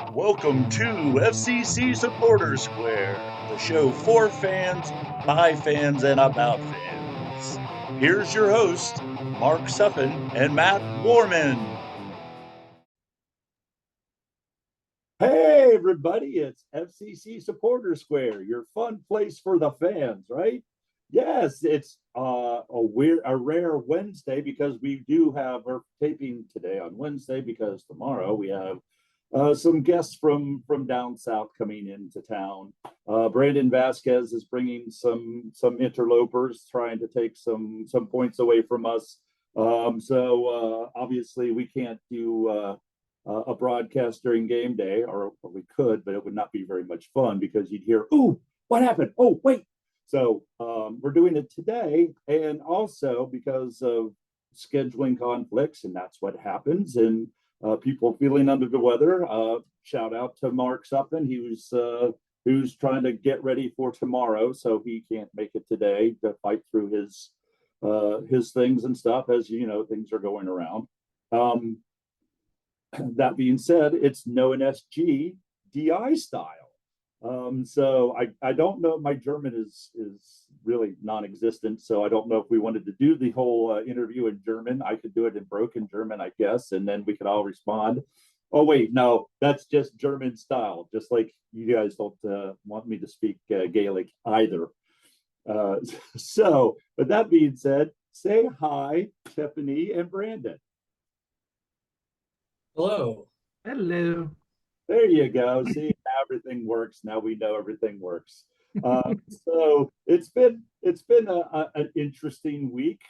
Welcome to FCC Supporter Square, the show for fans, by fans, and about fans. Here's your host, Mark Suffin and Matt Warman. Hey, everybody, it's FCC Supporter Square, your fun place for the fans, right? Yes, it's a rare Wednesday because we do have our taping today on Wednesday because tomorrow we have some guests from down south coming into town. Brandon Vasquez is bringing some interlopers, trying to take some points away from us. So obviously we can't do a broadcast during game day, or we could, but it would not be very much fun because you'd hear, "Ooh, what happened? Oh, wait." So we're doing it today, and also because of scheduling conflicts, and that's what happens. And people feeling under the weather. Shout out to Mark Suppin. He was trying to get ready for tomorrow, so he can't make it today to fight through his things and stuff. As you know, things are going around. Um, that being said, it's no NSG DI style. So I don't know. My German is really non-existent, so I don't know if we wanted to do the whole interview in German. I could do it in broken German, I guess, and then we could all respond. Oh wait, no, that's just German style. Just like you guys don't want me to speak Gaelic either. Uh, so, but that being said, say hi, Tiffany and Brandon. Hello. Hello. There you go. See, everything works. Now we know everything works. So it's been an interesting week.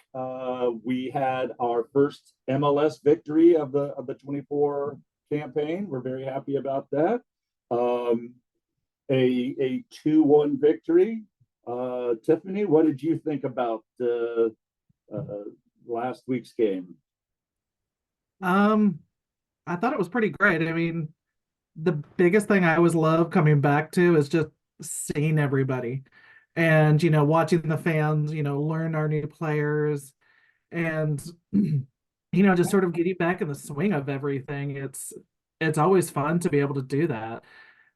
We had our first MLS victory of the 24 campaign. We're very happy about that. Um, a 2-1 victory. Tiffany, what did you think about uh, last week's game? Um, I thought it was pretty great. I mean, the biggest thing I always love coming back to is just seeing everybody and, watching the fans, learn our new players and, just sort of getting back in the swing of everything. It's always fun to be able to do that.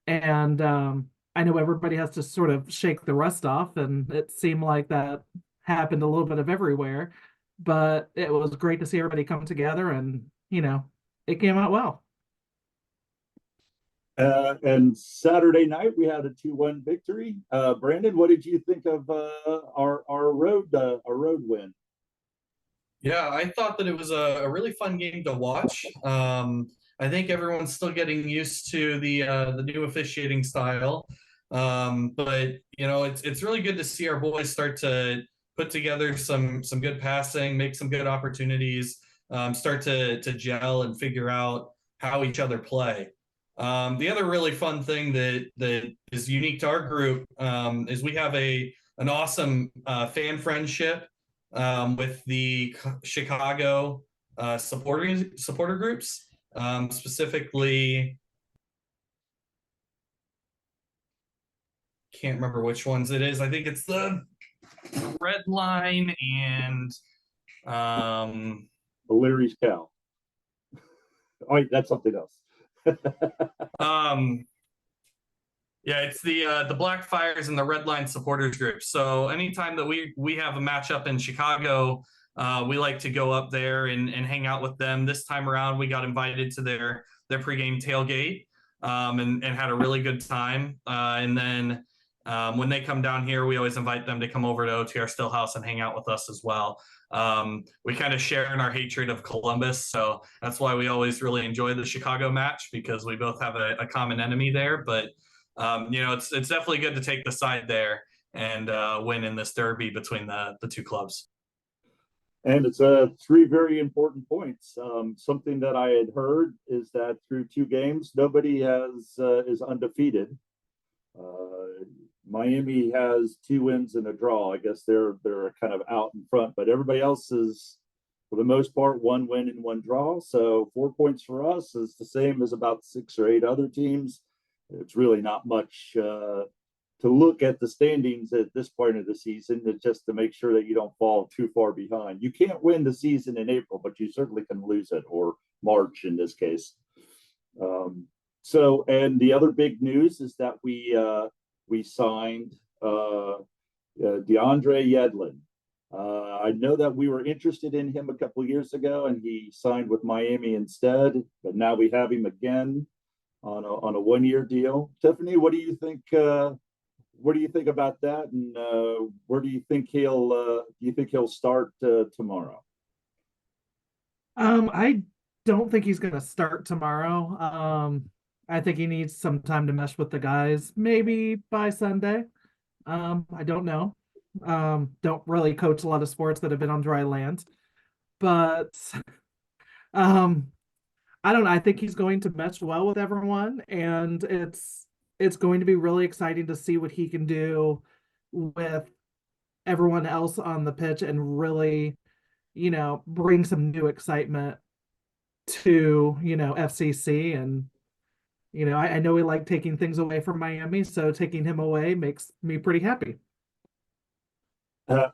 And I know everybody has to sort of shake the rust off, and it seemed like that happened a little bit of everywhere. But it was great to see everybody come together, and it came out well. And Saturday night we had a 2-1 victory. Brandon, what did you think of our road win? Yeah, I thought that it was a really fun game to watch. I think everyone's still getting used to the new officiating style, but it's really good to see our boys start to put together some good passing, make some good opportunities, start to gel and figure out how each other play. The other really fun thing that is unique to our group is we have an awesome fan friendship with the Chicago supporter groups, specifically. Can't remember which ones it is. I think it's the Red Line and Larry's cow. Oh, wait, that's something else. um yeah, it's the Black Fires and the Red Line supporters group. So anytime that we have a matchup in Chicago, we like to go up there and hang out with them. This time around, we got invited to their pregame tailgate, and had a really good time. And then when they come down here, we always invite them to come over to OTR Stillhouse and hang out with us as well. We kind of share in our hatred of Columbus, so that's why we always really enjoy the Chicago match, because we both have a common enemy there. But it's definitely good to take the side there and win in this derby between the two clubs. And it's three very important points. Something that I had heard is that through 2 games, nobody is undefeated. Miami has 2 wins and a draw. I guess they're kind of out in front, but everybody else is, for the most part, 1 win and 1 draw. So 4 points for us is the same as about 6 or 8 other teams. It's really not much to look at the standings at this point of the season, just to make sure that you don't fall too far behind. You can't win the season in April, but you certainly can lose it, or March in this case. So So, and the other big news is that we signed DeAndre Yedlin. I know that we were interested in him a couple of years ago, and he signed with Miami instead. But now we have him again on a 1-year deal. Tiffany, what do you think? What do you think about that? And where do you think he'll start tomorrow? I don't think he's going to start tomorrow. I think he needs some time to mesh with the guys, maybe by Sunday. I don't know. Don't really coach a lot of sports that have been on dry land, but um, I don't know. I think he's going to mesh well with everyone, and it's going to be really exciting to see what he can do with everyone else on the pitch and really, bring some new excitement to, FCC. And, I know we like taking things away from Miami, so taking him away makes me pretty happy.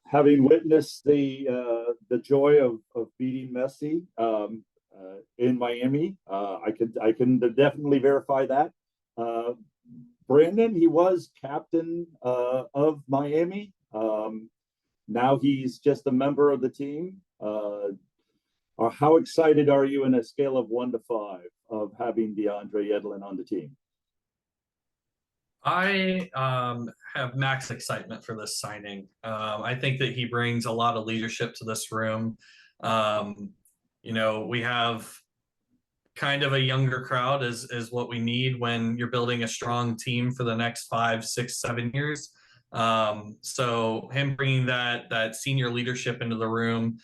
Having witnessed the joy of beating Messi in Miami, I can definitely verify that. Brandon, he was captain of Miami. Now he's just a member of the team. How excited are you in a scale of 1 to 5 of having DeAndre Yedlin on the team? I have max excitement for this signing. I think that he brings a lot of leadership to this room. We have kind of a younger crowd is what we need when you're building a strong team for the next 5, 6, 7 years. So him bringing that senior leadership into the room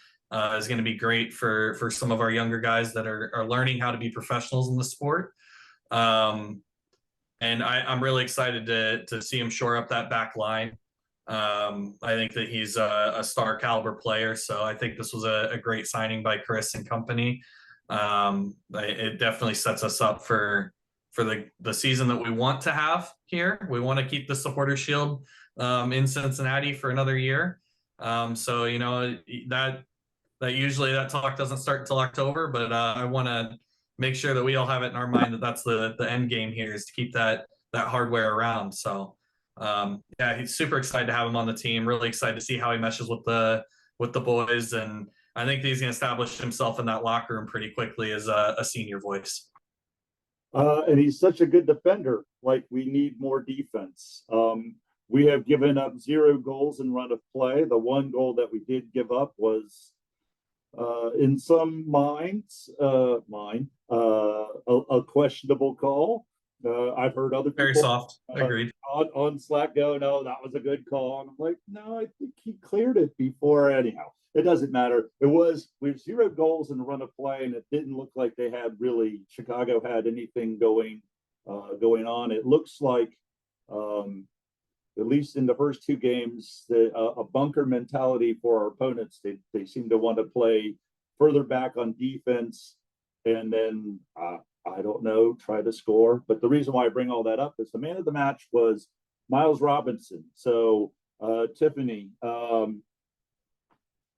is going to be great for some of our younger guys that are learning how to be professionals in the sport. And I'm really excited to see him shore up that back line. I think that he's a star caliber player, so I think this was a great signing by Chris and company. It definitely sets us up for the season that we want to have here. We want to keep the Supporter Shield in Cincinnati for another year. So that usually that talk doesn't start until October, but I want to make sure that we all have it in our mind that that's the end game here is to keep that hardware around. So yeah, he's super excited to have him on the team. Really excited to see how he meshes with the boys, and I think he's going to establish himself in that locker room pretty quickly as a senior voice. And he's such a good defender. Like, we need more defense. We have given up 0 goals in run of play. The one goal that we did give up was in some minds, a questionable call. I've heard other people very soft. Agreed. On Slack go, no, that was a good call, and I'm like, no, I think he cleared it before. Anyhow, it doesn't matter. We have 0 goals in the run of play, and it didn't look like Chicago had anything going on. It looks like, at least in the first 2 games, a bunker mentality for our opponents. They seem to want to play further back on defense, and then I don't know, try to score. But the reason why I bring all that up is the man of the match was Miles Robinson. So Tiffany,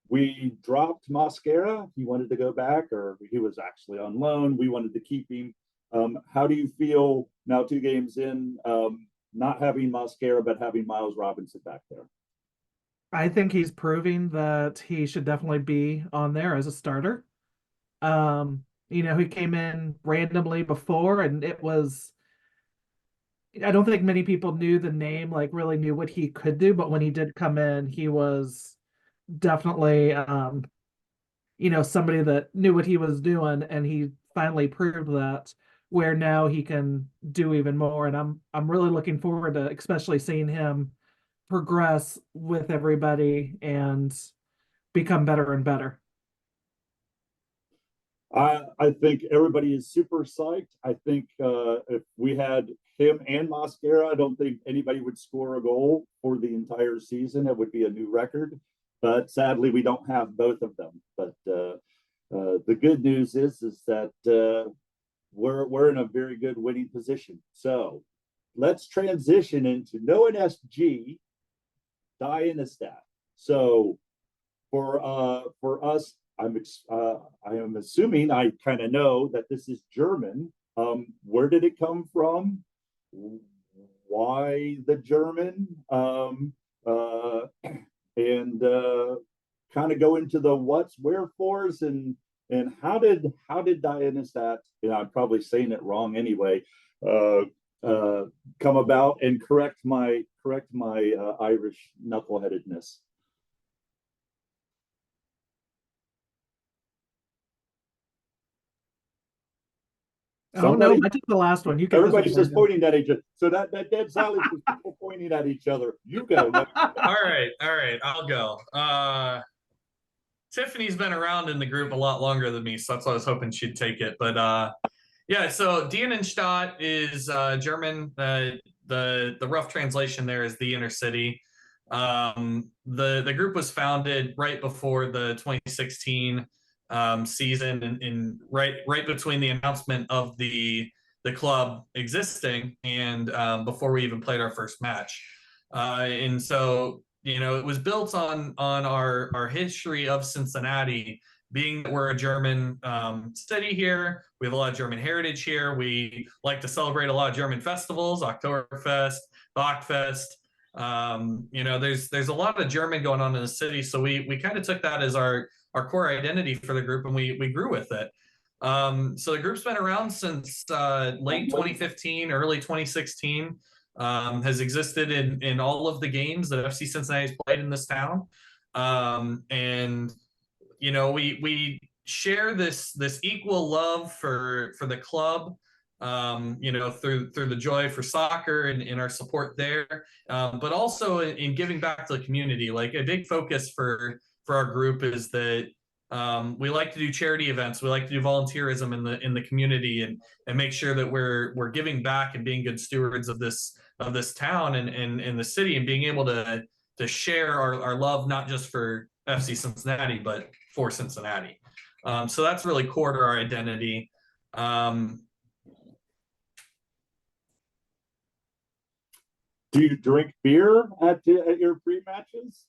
we dropped Mosquera. He wanted to go back, or he was actually on loan. We wanted to keep him. How do you feel now, 2 games in, not having Mosquera, but having Miles Robinson back there? I think he's proving that he should definitely be on there as a starter. He came in randomly before, and I don't think many people knew the name, like really knew what he could do, but when he did come in, he was definitely, somebody that knew what he was doing, and he finally proved that, where now he can do even more. And I'm really looking forward to especially seeing him progress with everybody and become better and better. I think everybody is super psyched. I think if we had him and Mosquera, I don't think anybody would score a goal for the entire season. It would be a new record. But sadly, we don't have both of them. But the good news is that we're in a very good winning position. So let's transition into no NSG, die Innenstadt. So for us, I am assuming, I kind of know that this is German. Where where did it come from? Why the German? And kind of go into the what's, wherefores, and how did Innenstadt, I'm probably saying it wrong anyway, come about, and correct my Irish knuckleheadedness. Oh no, I took the last one. You get Everybody's just pointing at each other. So that dead silence is people pointing at each other. You go. All right, I'll go. Tiffany's been around in the group a lot longer than me, so that's why I was hoping she'd take it. But yeah, so Die Innenstadt is German. The rough translation there is the inner city. The group was founded right before the 2016 season, and right between the announcement of the club existing and before we even played our first match. And so, it was built on our history of Cincinnati, being that we're a German city here. We have a lot of German heritage here. We like to celebrate a lot of German festivals, Oktoberfest, Bachfest. There's a lot of German going on in the city. So we kind of took that as our core identity for the group, and we grew with it. So the group's been around since late 2015, early 2016. Has existed in all of the games that FC Cincinnati's played in this town. And we share this equal love for the club, through the joy for soccer and in our support there, but also in giving back to the community. Like, a big focus for our group is that we like to do charity events. We like to do volunteerism in the community, and make sure that we're giving back and being good stewards of this town and the city, and being able to share our love, not just for FC Cincinnati, but for Cincinnati. So that's really core to our identity. Do you drink beer at your pre-matches?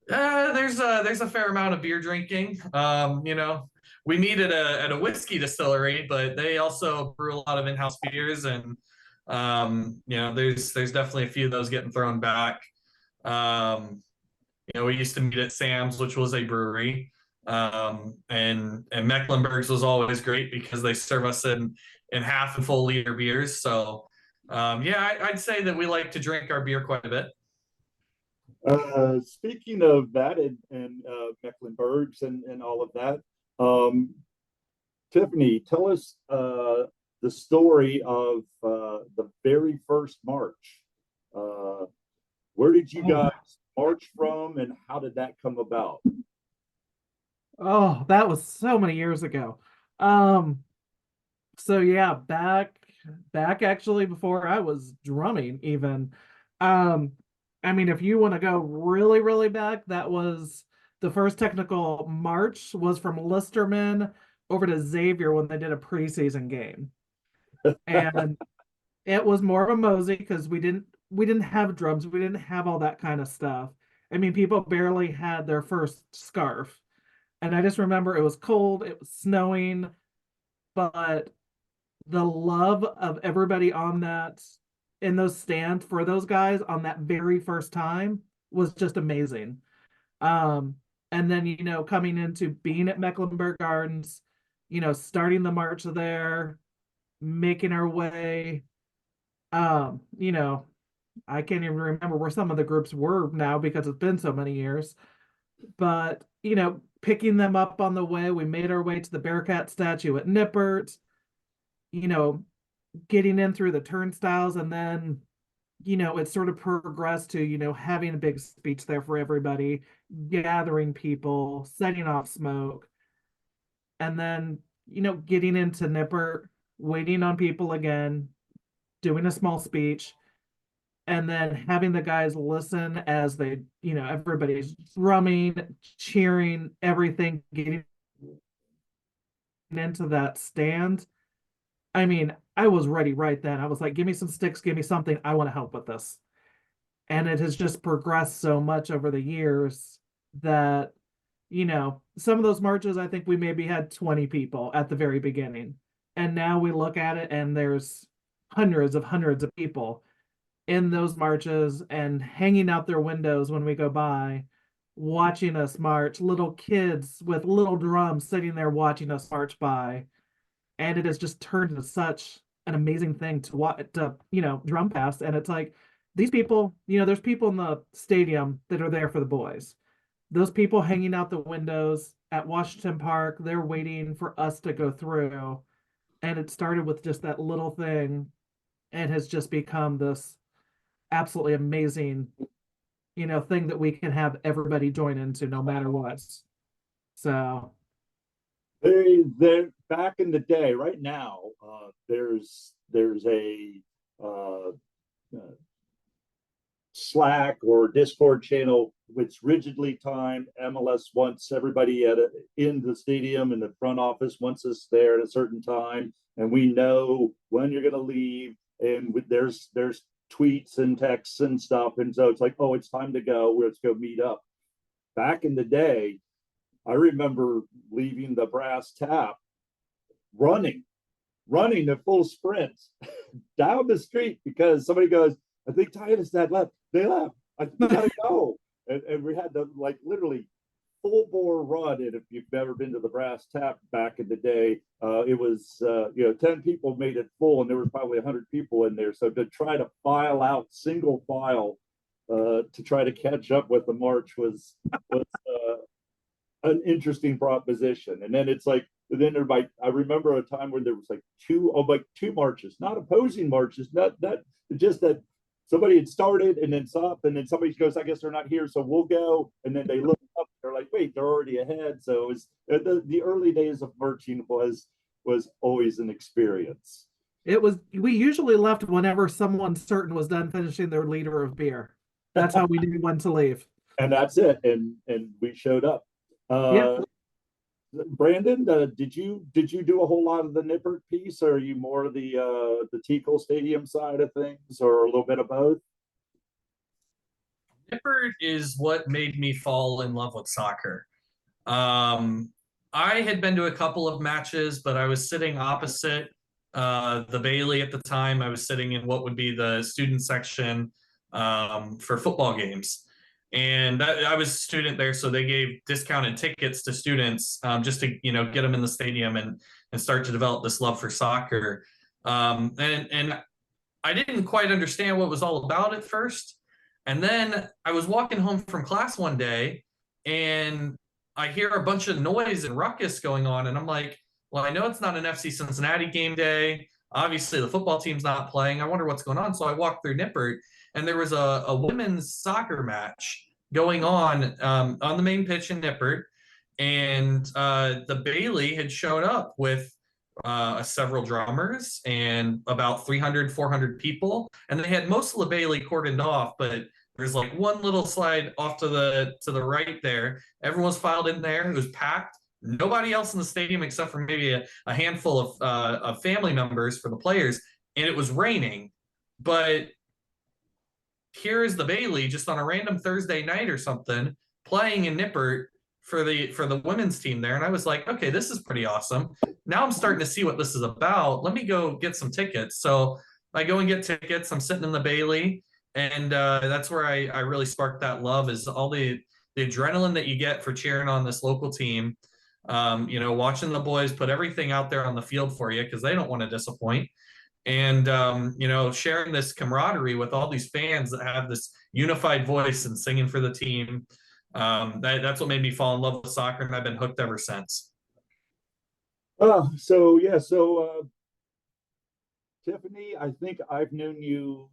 There's a fair amount of beer drinking. We meet at a whiskey distillery, but they also brew a lot of in-house beers, and there's definitely a few of those getting thrown back. We used to meet at Sam's, which was a brewery, and Mecklenburg's was always great because they serve us in half and full liter beers. So I'd say that we like to drink our beer quite a bit. Speaking of that, and Mecklenburg's and all of that, Tiffany, tell us the story of the very first march. Where did you guys march from, and how did that come about? Oh, that was so many years ago. So yeah, back actually before I was drumming even. If you want to go really, really back, that was the first technical march was from Listerman over to Xavier when they did a preseason game. And it was more of a mosey because we didn't have drums, we didn't have all that kind of stuff. People barely had their first scarf. And I just remember it was cold, it was snowing, but the love of everybody in those stands for those guys on that very first time was just amazing. And then, coming into being at Mecklenburg Gardens, starting the march there, making our way, I can't even remember where some of the groups were now because it's been so many years, but, picking them up on the way, we made our way to the Bearcat statue at Nippert, getting in through the turnstiles, and then it sort of progressed to having a big speech there for everybody, gathering people, setting off smoke, and then getting into Nippert, waiting on people again, doing a small speech, and then having the guys listen as they everybody's drumming, cheering, everything, getting into that stand. I was ready right then. I was like, give me some sticks, give me something. I want to help with this. And it has just progressed so much over the years that, some of those marches, I think we maybe had 20 people at the very beginning. And now we look at it and there's hundreds of people in those marches and hanging out their windows when we go by, watching us march, little kids with little drums sitting there watching us march by. And it has just turned into such an amazing thing to watch, to, drum past. And it's like, these people, there's people in the stadium that are there for the boys. Those people hanging out the windows at Washington Park, they're waiting for us to go through. And it started with just that little thing and has just become this absolutely amazing, thing that we can have everybody join into no matter what. So they back in the day, right now, there's a Slack or Discord channel which rigidly timed. MLS wants everybody in the stadium, and the front office wants us there at a certain time, and we know when you're going to leave, and there's tweets and texts and stuff, and so it's like, oh, it's time to go, let's go meet up. Back in the day, I remember leaving the brass tap, running at full sprints down the street because somebody goes, I think Titusdad left. They left. I gotta go. And we had to literally full bore run. And if you've never been to the brass tap back in the day, it was 10 people made it full, and there was probably 100 people in there. So to try to file out single file to try to catch up with the march was an interesting proposition. And then it's like, then I remember a time when there was two marches, not opposing marches, not just that somebody had started and then stopped, and then somebody goes, I guess they're not here, so we'll go. And then they look up, they're like, wait, they're already ahead. So it was the early days of marching was always an experience. We usually left whenever someone certain was done finishing their liter of beer. That's how we knew when to leave. And that's it. And we showed up. Brandon, did you do a whole lot of the Nippert piece, or are you more the Tickle Stadium side of things, or a little bit of both? Nippert is what made me fall in love with soccer. I had been to a couple of matches, but I was sitting opposite the Bailey at the time. I was sitting in what would be the student section for football games. And I was a student there, so they gave discounted tickets to students just to get them in the stadium and start to develop this love for soccer. And I didn't quite understand what it was all about at first. And then I was walking home from class one day, and I hear a bunch of noise and ruckus going on, and I'm like, well, I know it's not an FC Cincinnati game day. Obviously, the football team's not playing. I wonder what's going on. So I walked through Nippert, and there was a women's soccer match going on the main pitch in Nippert. And the Bailey had shown up with several drummers and about 300, 400 people. And they had most of the Bailey cordoned off, but there's one little slide off to the right there. Everyone's filed in there. It was packed. Nobody else in the stadium except for maybe a handful of family members for the players. And it was raining. But here is the Bailey just on a random Thursday night or something playing in Nippert for the women's team there. And I was like, okay, this is pretty awesome. Now I'm starting to see what this is about. Let me go get some tickets. So I go and get tickets. I'm sitting in the Bailey. And that's where I really sparked that love, is all the adrenaline that you get for cheering on this local team. Watching the boys put everything out there on the field for you because they don't want to disappoint. And sharing this camaraderie with all these fans that have this unified voice and singing for the team. That's what made me fall in love with soccer, and I've been hooked ever since. So Tiffany, I think I've known you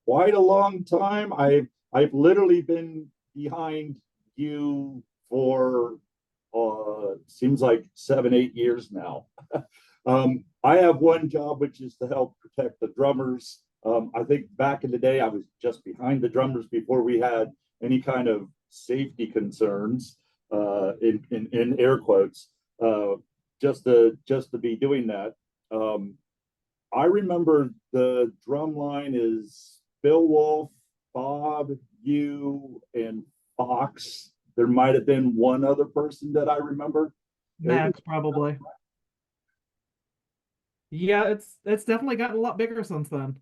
quite a long time. I've literally been behind you for seems like 7-8 years now. I have one job, which is to help protect the drummers. I think back in the day, I was just behind the drummers before we had any kind of safety concerns, in air quotes, just to be doing that. I remember the drum line is Bill Wolf, Bob, you, and Fox. There might have been one other person that I remember. Max, probably. Yeah, it's definitely gotten a lot bigger since then.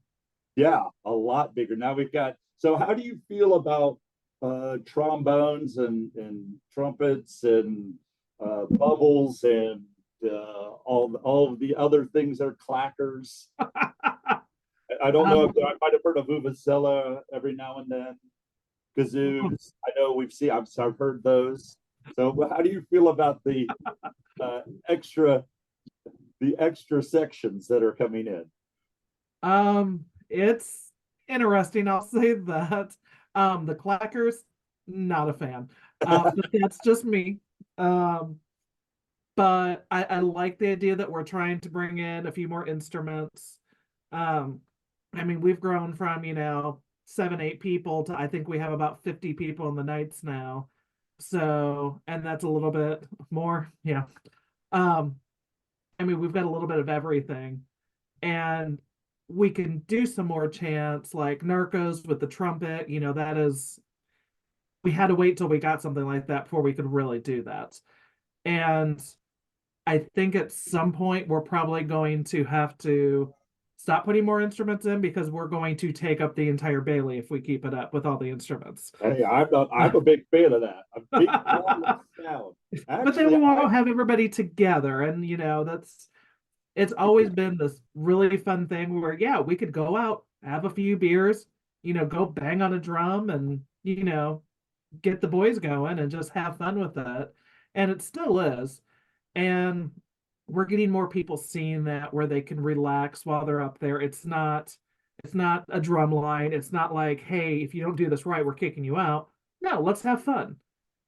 Yeah, a lot bigger. Now we've got. So, how do you feel about trombones and trumpets and bubbles and all of the other things that are clackers? I don't know if Um, I might have heard of Vuvuzela every now and then. Kazoos. I know I've heard those. So, how do you feel about uh, extra the extra sections that are coming in? it's interesting, I'll say that. The clackers, not a fan. But that's just me. Um, but I like the idea that we're trying to bring in a few more instruments. Um, I mean, we've grown from, 7, 8 people to I think we have about 50 people in the nights now. So, and that's a little bit more, yeah. Um, I mean, we've got a little bit of everything, and we can do some more chants like Narcos with the trumpet. That is, we had to wait till we got something like that before we could really do that. And I think at some point we're probably going to have to stop putting more instruments in because we're going to take up the entire Bailey if we keep it up with all the instruments. Hey, I'm a big fan of that. A big sound. But then Actually, we won't have everybody together, and it's always been this really fun thing where, yeah, we could go out, have a few beers, go bang on a drum and, get the boys going and just have fun with it. And it still is. And we're getting more people seeing that where they can relax while they're up there. It's not a drum line. It's not like, hey, if you don't do this right, we're kicking you out. No, let's have fun.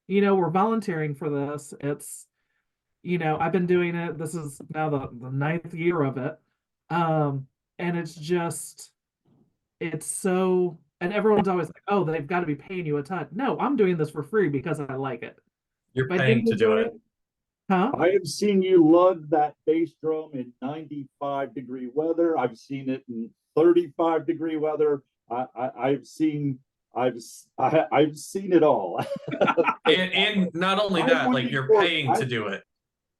We're volunteering for this. I've been doing it. This is now the ninth year of it. Um, and it's so, and everyone's always like, oh, they've got to be paying you a ton. No, I'm doing this for free because I like it. You're If I paying didn't to do enjoy it. it, huh? I have seen you lug that bass drum in 95-degree weather. I've seen it in 35-degree weather. I've seen I've seen it all. And not only I'm that, like waiting you're for paying to do it.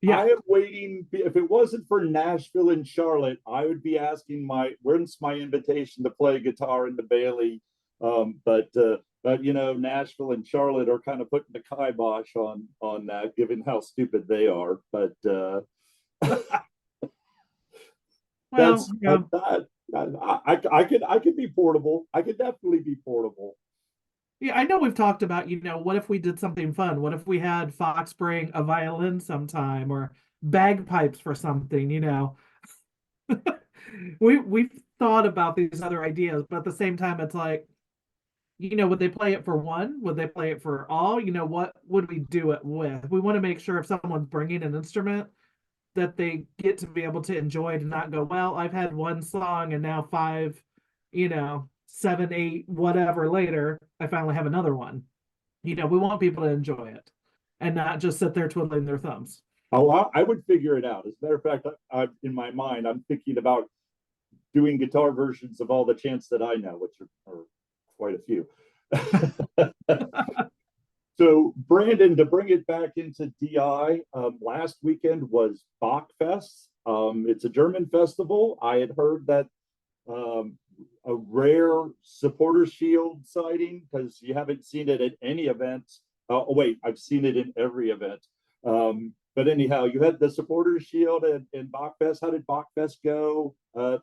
Yeah. I am waiting. If it wasn't for Nashville and Charlotte, I would be asking when's my invitation to play guitar in the Bailey. But Nashville and Charlotte are kind of putting the kibosh on that, given how stupid they are. But Well, that's yeah. I could be portable. I could definitely be portable. Yeah, I know we've talked about, what if we did something fun? What if we had Fox bring a violin sometime or bagpipes for something? We've thought about these other ideas, but at the same time, it's like, would they play it for one? Would they play it for all? What would we do it with? We want to make sure if someone's bringing an instrument that they get to be able to enjoy it and not go, well, I've had one song and now 5, 7, 8, whatever later, I finally have another one. We want people to enjoy it and not just sit there twiddling their thumbs. Oh, I would figure it out. As a matter of fact, in my mind, I'm thinking about doing guitar versions of all the chants that I know, which are quite a few. So, Brandon, to bring it back into DI, last weekend was Bachfest. It's a German festival. I had heard that um, a rare supporter shield sighting because you haven't seen it at any event. Oh, wait, I've seen it in every event. But anyhow, you had the supporter shield in Bachfest. How did Bachfest go?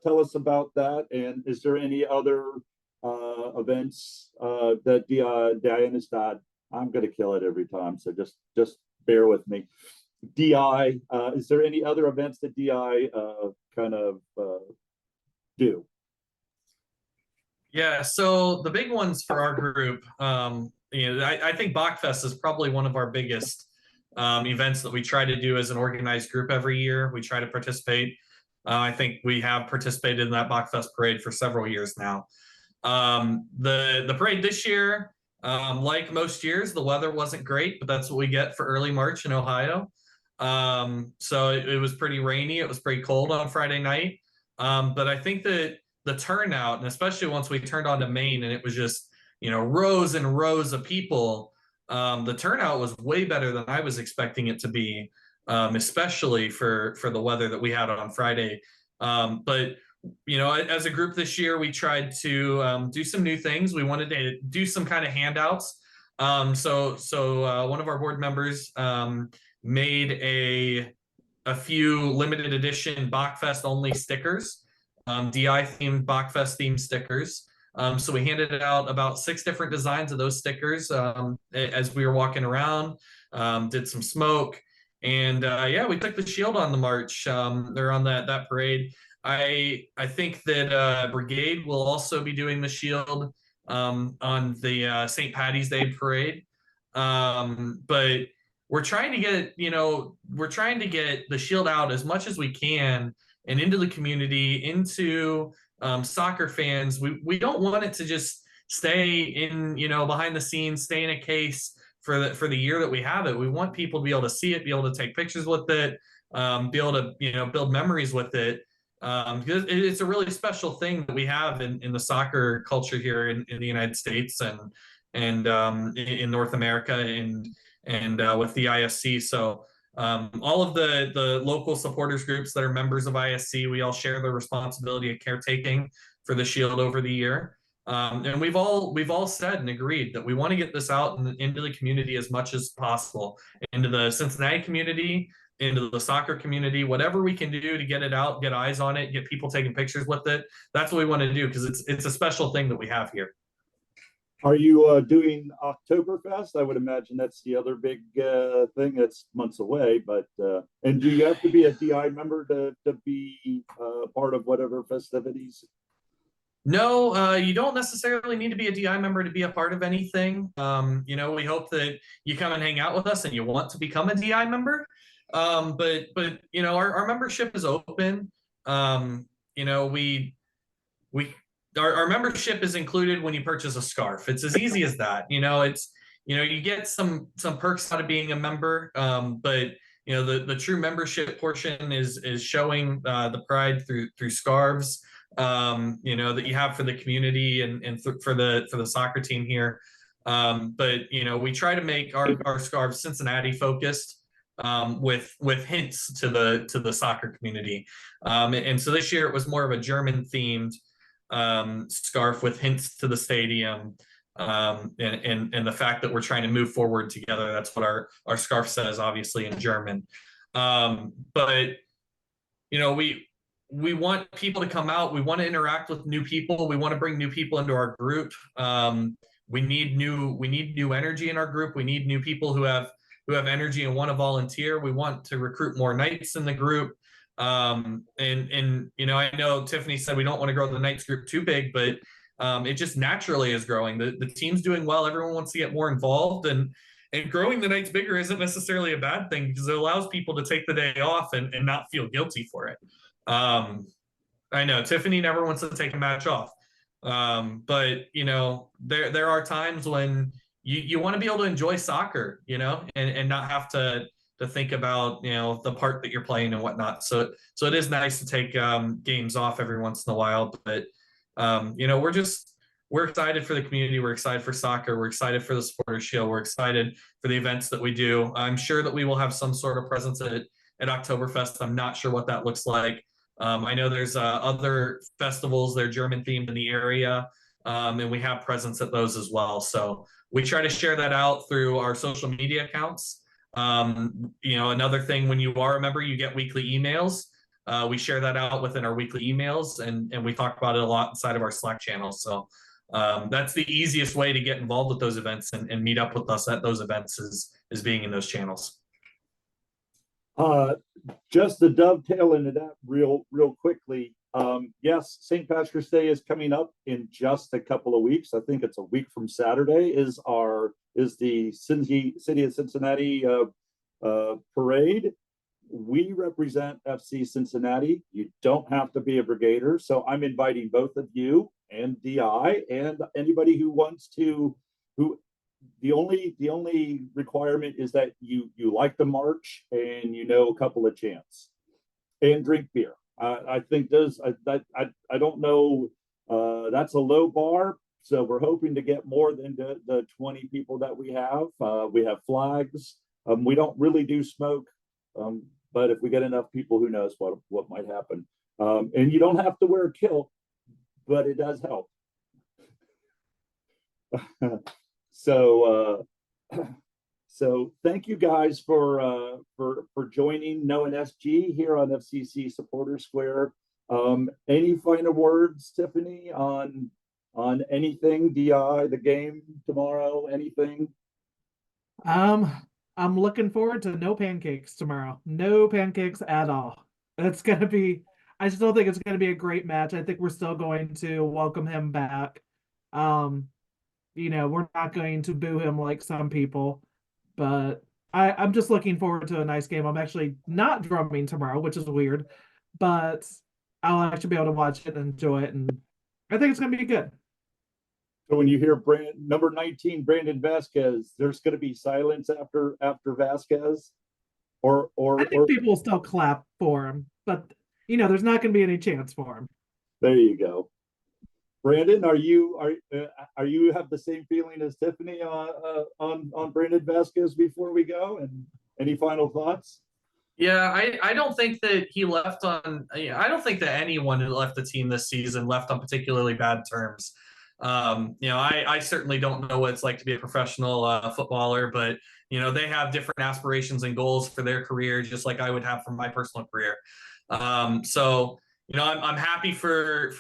Tell us about that. And is there any other events that Innenstadt? I'm going to kill it every time, so just bear with me. DI, is there any other events that DI kind of do? Yeah, so the big ones for our group, I think Bachfest is probably one of our biggest events that we try to do as an organized group every year. We try to participate. I think we have participated in that Bachfest parade for several years now. The parade this year, like most years, the weather wasn't great, but that's what we get for early March in Ohio. So it was pretty rainy. It was pretty cold on Friday night. But I think that the turnout, and especially once we turned on to Maine and it was just, rows and rows of people, the turnout was way better than I was expecting it to be, especially for the weather that we had on Friday. But as a group this year, we tried to do some new things. We wanted to do some kind of handouts. So one of our board members made a few limited edition Bachfest only stickers, DI themed Bachfest themed stickers. So we handed out about 6 different designs of those stickers as we were walking around, did some smoke, and yeah, we took the shield on the march. They're on that parade. I think that Brigade will also be doing the shield on the St. Patty's Day parade. But we're trying to get, we're trying to get the shield out as much as we can and into the community, into soccer fans. We don't want it to just stay in, behind the scenes, stay in a case for the year that we have it. We want people to be able to see it, be able to take pictures with it, be able to, build memories with it. Because it's a really special thing that we have in the soccer culture here in the United States and in North America and with the ISC. So all of the local supporters groups that are members of ISC, we all share the responsibility of caretaking for the shield over the year. And we've all said and agreed that we want to get this out into the community as much as possible, into the Cincinnati community, into the soccer community, whatever we can do to get it out, get eyes on it, get people taking pictures with it. That's what we want to do, because it's a special thing that we have here. Are you doing Oktoberfest? I would imagine that's the other big thing that's months away. But and do you have to be a DI member to be part of whatever festivities? No, you don't necessarily need to be a DI member to be a part of anything. We hope that you come and hang out with us and you want to become a DI member. But our membership is open. Our membership is included when you purchase a scarf. It's as easy as that. You get some perks out of being a member, but the true membership portion is showing the pride through scarves, that you have for the community and for the soccer team here. But we try to make our scarves Cincinnati focused, with hints to the soccer community. And so this year it was more of a German themed scarf with hints to the stadium, and the fact that we're trying to move forward together. That's what our scarf says, obviously in German. But we want people to come out. We want to interact with new people. We want to bring new people into our group. We need new energy in our group. We need new people who have energy and want to volunteer. We want to recruit more knights in the group. And I know Tiffany said we don't want to grow the Knights group too big, but it just naturally is growing. The team's doing well. Everyone wants to get more involved, and growing the Knights bigger isn't necessarily a bad thing, because it allows people to take the day off and not feel guilty for it. I know Tiffany never wants to take a match off. But there are times when you want to be able to enjoy soccer, and not have to think about the part that you're playing and whatnot. So it is nice to take games off every once in a while. But we're excited for the community. We're excited for soccer. We're excited for the Supporters Shield. We're excited for the events that we do. I'm sure that we will have some sort of presence at Oktoberfest. I'm not sure what that looks like. I know there's other festivals, they're German themed in the area, and we have presence at those as well. So we try to share that out through our social media accounts. Another thing, when you are a member, you get weekly emails. We share that out within our weekly emails, and we talk about it a lot inside of our Slack channel. So that's the easiest way to get involved with those events and meet up with us at those events is being in those channels. Just to dovetail into that real quickly. Yes, St. Patrick's Day is coming up in just a couple of weeks. I think it's a week from Saturday is the City of Cincinnati parade. We represent FC Cincinnati. You don't have to be a Brigader. So I'm inviting both of you and DI and anybody who wants to, the only requirement is that you like the march and a couple of chants and drink beer. I think I don't know. That's a low bar. So we're hoping to get more than the 20 people that we have. We have flags. We don't really do smoke. But if we get enough people, who knows what might happen. And you don't have to wear a kilt, but it does help. So so thank you guys for joining Noah and SG here on FCC Supporter Square. Any final words, Tiffany, on anything, DI, the game tomorrow, anything? I'm looking forward to no pancakes tomorrow. No pancakes at all. It's gonna be, I still think it's gonna be a great match. I think we're still going to welcome him back. We're not going to boo him like some people, but I'm just looking forward to a nice game. I'm actually not drumming tomorrow, which is weird, but I'll actually be able to watch it and enjoy it, and I think it's gonna be good. So when you hear number 19, Brandon Vasquez, there's going to be silence after Vasquez, I think people will still clap for him, but there's not going to be any chance for him. There you go. Brandon, are you have the same feeling as Tiffany on Brandon Vasquez before we go? And any final thoughts? Yeah, I don't think that he left on. I don't think that anyone who left the team this season left on particularly bad terms. I certainly don't know what it's like to be a professional footballer, but they have different aspirations and goals for their career, just like I would have for my personal career. So I'm happy for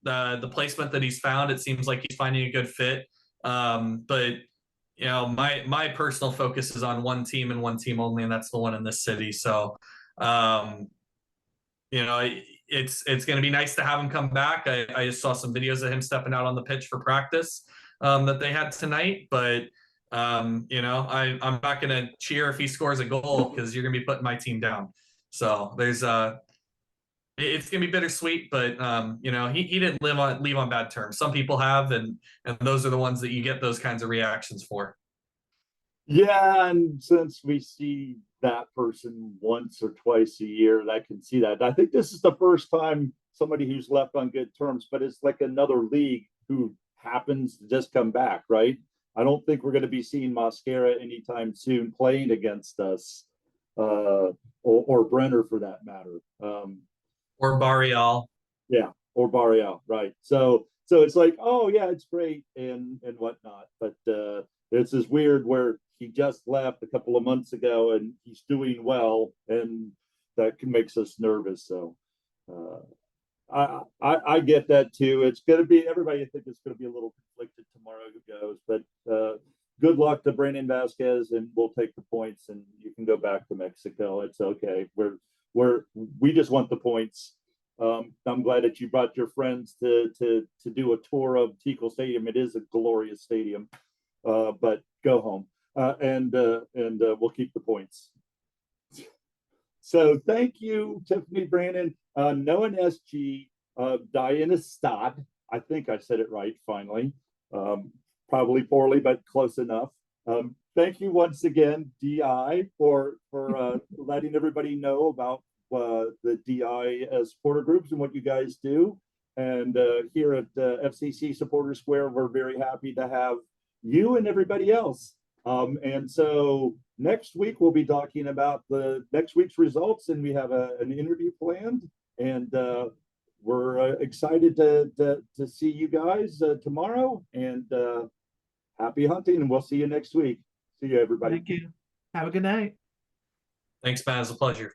the placement that he's found. It seems like he's finding a good fit. But my personal focus is on one team and one team only, and that's the one in this city. So it's going to be nice to have him come back. I just saw some videos of him stepping out on the pitch for practice that they had tonight, but I'm not going to cheer if he scores a goal because you're going to be putting my team down. So there's it's going to be bittersweet, but he didn't leave on bad terms. Some people have, and those are the ones that you get those kinds of reactions for. Yeah, and since we see that person once or twice a year, I can see that. I think this is the first time somebody who's left on good terms, but it's like another league who happens to just come back, right? I don't think we're going to be seeing Mosquera anytime soon playing against us, or Brenner for that matter. Or Barrial. Yeah, or Barrial, right. So it's like, oh yeah, it's great and whatnot, but it's this weird where he just left a couple of months ago and he's doing well, and that makes us nervous. So I get that too. It's going to be, everybody I think it's going to be a little conflicted tomorrow who goes, but good luck to Brandon Vasquez, and we'll take the points and you can go back to Mexico. It's okay. We just want the points. I'm glad that you brought your friends to do a tour of Tikal Stadium. It is a glorious stadium, but go home, and we'll keep the points. So thank you, Tiffany, Brandon, Noah and SG, Innenstadt. I think I said it right finally. Probably poorly, but close enough. Thank you once again, DI, for letting everybody know about the DI supporter groups and what you guys do. And here at FCC Supporter Square, we're very happy to have you and everybody else. And so next week we'll be talking about the next week's results, and we have an interview planned, and we're excited to see you guys tomorrow, and happy hunting, and we'll see you next week. See you, everybody. Thank you. Have a good night. Thanks, Matt. It's a pleasure.